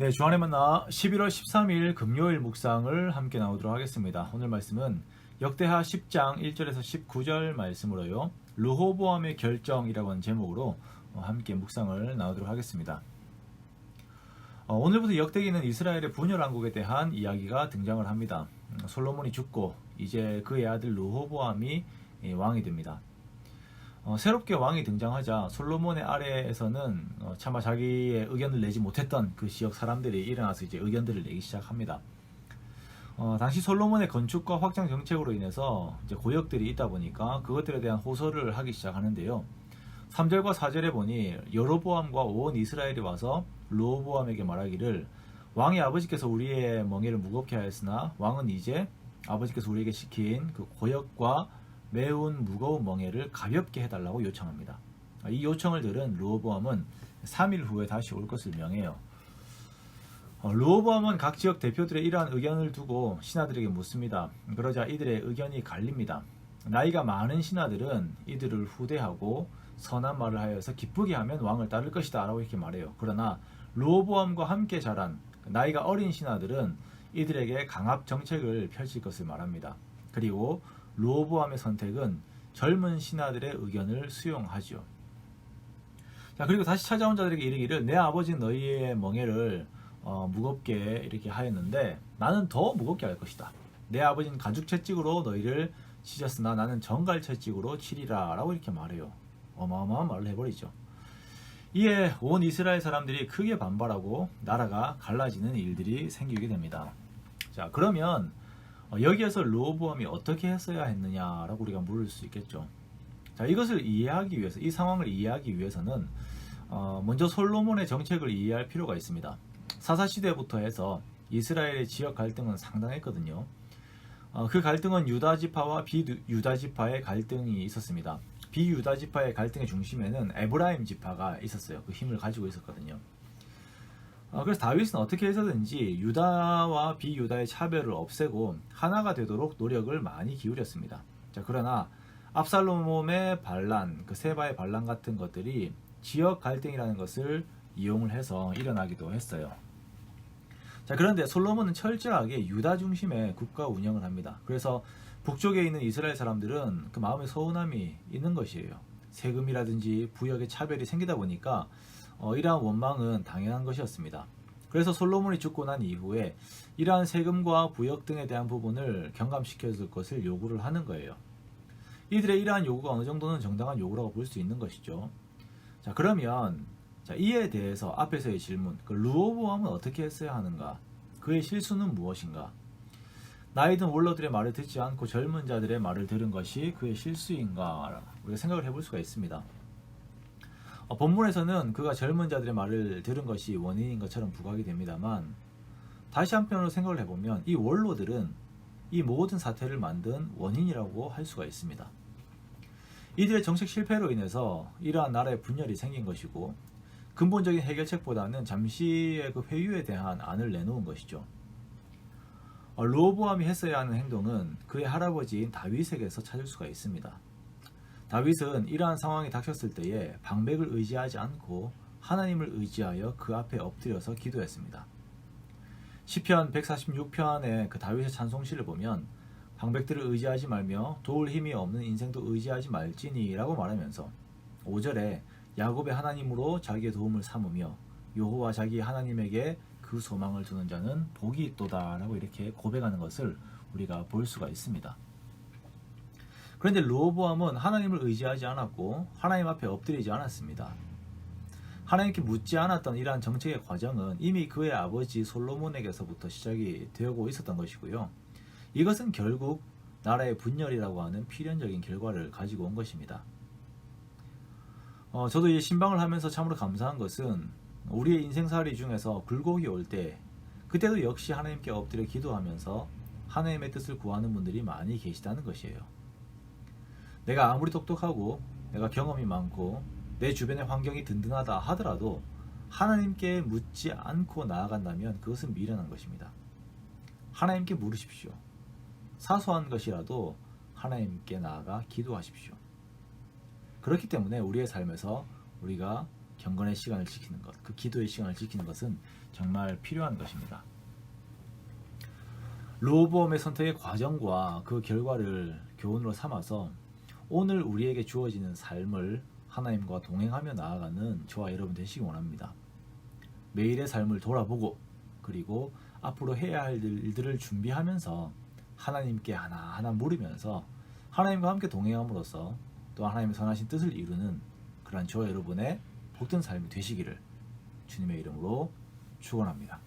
네, 주안의 만나 11월 13일 금요일 묵상을 함께 나오도록 하겠습니다. 오늘 말씀은 역대하 10장 1절에서 19절 말씀으로요. 르호보암의 결정이라고 하는 제목으로 함께 묵상을 나오도록 하겠습니다. 오늘부터 역대기는 이스라엘의 분열왕국에 대한 이야기가 등장을 합니다. 솔로몬이 죽고 이제 그의 아들 르호보암이 왕이 됩니다. 새롭게 왕이 등장하자 솔로몬의 아래에서는 차마 자기의 의견을 내지 못했던 그 지역 사람들이 일어나서 이제 의견들을 내기 시작합니다. 당시 솔로몬의 건축과 확장 정책으로 인해서 이제 고역들이 있다 보니까 그것들에 대한 호소를 하기 시작하는데요. 3절과 4절에 보니 여로보암과 온 이스라엘이 와서 르호보암에게 말하기를 왕의 아버지께서 우리의 멍에를 무겁게 하였으나 왕은 이제 아버지께서 우리에게 시킨 그 고역과 매운 무거운 멍에를 가볍게 해달라고 요청합니다. 이 요청을 들은 르호보암은 3일 후에 다시 올 것을 명해요. 르호보암은 각 지역 대표들의 이러한 의견을 두고 신하들에게 묻습니다. 그러자 이들의 의견이 갈립니다. 나이가 많은 신하들은 이들을 후대하고 선한 말을 하여서 기쁘게 하면 왕을 따를 것이다 라고 이렇게 말해요. 그러나 르호보암과 함께 자란 나이가 어린 신하들은 이들에게 강압 정책을 펼칠 것을 말합니다. 그리고 르호보암의 선택은 젊은 신하들의 의견을 수용하죠. 자, 그리고 다시 찾아온 자들에게 이르기를 내 아버지는 너희의 멍에를 무겁게 이렇게 하였는데 나는 더 무겁게 할 것이다. 내 아버지는 가죽 채찍으로 너희를 치셨으나 나는 정갈 채찍으로 치리라 라고 이렇게 말해요. 어마어마한 말을 해버리죠. 이에 온 이스라엘 사람들이 크게 반발하고 나라가 갈라지는 일들이 생기게 됩니다. 자, 그러면 여기에서 르호보암이 어떻게 했어야 했느냐라고 우리가 물을 수 있겠죠. 자, 이것을 이해하기 위해서, 이 상황을 이해하기 위해서는 먼저 솔로몬의 정책을 이해할 필요가 있습니다. 사사시대부터 해서 이스라엘의 지역 갈등은 상당했거든요. 그 갈등은 유다지파와 비유다지파의 갈등이 있었습니다. 비유다지파의 갈등의 중심에는 에브라임 지파가 있었어요. 그 힘을 가지고 있었거든요. 그래서 다윗은 어떻게 해서든지 유다와 비유다의 차별을 없애고 하나가 되도록 노력을 많이 기울였습니다. 자, 그러나 압살롬의 반란, 그 세바의 반란 같은 것들이 지역 갈등이라는 것을 이용을 해서 일어나기도 했어요. 자, 그런데 솔로몬은 철저하게 유다 중심의 국가 운영을 합니다. 그래서 북쪽에 있는 이스라엘 사람들은 그 마음에 서운함이 있는 것이에요. 세금이라든지 부역의 차별이 생기다 보니까 이러한 원망은 당연한 것이었습니다. 그래서 솔로몬이 죽고 난 이후에 이러한 세금과 부역 등에 대한 부분을 경감시켜줄 것을 요구를 하는 거예요. 이들의 이러한 요구가 어느 정도는 정당한 요구라고 볼 수 있는 것이죠. 자, 그러면 이에 대해서 앞에서의 질문, 르호보암은 어떻게 했어야 하는가? 그의 실수는 무엇인가? 나이 든 원로들의 말을 듣지 않고 젊은 자들의 말을 들은 것이 그의 실수인가? 우리가 생각을 해볼 수가 있습니다. 본문에서는 그가 젊은 자들의 말을 들은 것이 원인인 것처럼 부각이 됩니다만 다시 한편으로 생각을 해보면 이 원로들은 이 모든 사태를 만든 원인이라고 할 수가 있습니다. 이들의 정책 실패로 인해서 이러한 나라의 분열이 생긴 것이고 근본적인 해결책보다는 잠시의 그 회유에 대한 안을 내놓은 것이죠. 르호보암이 했어야 하는 행동은 그의 할아버지인 다윗에게서 찾을 수가 있습니다. 다윗은 이러한 상황이 닥쳤을 때에 방백을 의지하지 않고 하나님을 의지하여 그 앞에 엎드려서 기도했습니다. 시편 146편의 그 다윗의 찬송시를 보면 방백들을 의지하지 말며 도울 힘이 없는 인생도 의지하지 말지니 라고 말하면서 5절에 야곱의 하나님으로 자기의 도움을 삼으며 여호와 자기 하나님에게 그 소망을 두는 자는 복이 있도다 라고 이렇게 고백하는 것을 우리가 볼 수가 있습니다. 그런데 르호보암은 하나님을 의지하지 않았고 하나님 앞에 엎드리지 않았습니다. 하나님께 묻지 않았던 이러한 정책의 과정은 이미 그의 아버지 솔로몬에게서부터 시작이 되고 있었던 것이고요. 이것은 결국 나라의 분열이라고 하는 필연적인 결과를 가지고 온 것입니다. 저도 이 신방을 하면서 참으로 감사한 것은 우리의 인생살이 중에서 굴곡이 올 때 그때도 역시 하나님께 엎드려 기도하면서 하나님의 뜻을 구하는 분들이 많이 계시다는 것이에요. 내가 아무리 똑똑하고 내가 경험이 많고 내 주변의 환경이 든든하다 하더라도 하나님께 묻지 않고 나아간다면 그것은 미련한 것입니다. 하나님께 물으십시오. 사소한 것이라도 하나님께 나아가 기도하십시오. 그렇기 때문에 우리의 삶에서 우리가 경건의 시간을 지키는 것, 그 기도의 시간을 지키는 것은 정말 필요한 것입니다. 르호보암의 선택의 과정과 그 결과를 교훈으로 삼아서 오늘 우리에게 주어지는 삶을 하나님과 동행하며 나아가는 저와 여러분 되시기 원합니다. 매일의 삶을 돌아보고 그리고 앞으로 해야 할 일들을 준비하면서 하나님께 하나하나 물으면서 하나님과 함께 동행함으로써 또 하나님의 선하신 뜻을 이루는 그러한 저와 여러분의 복된 삶이 되시기를 주님의 이름으로 축원합니다.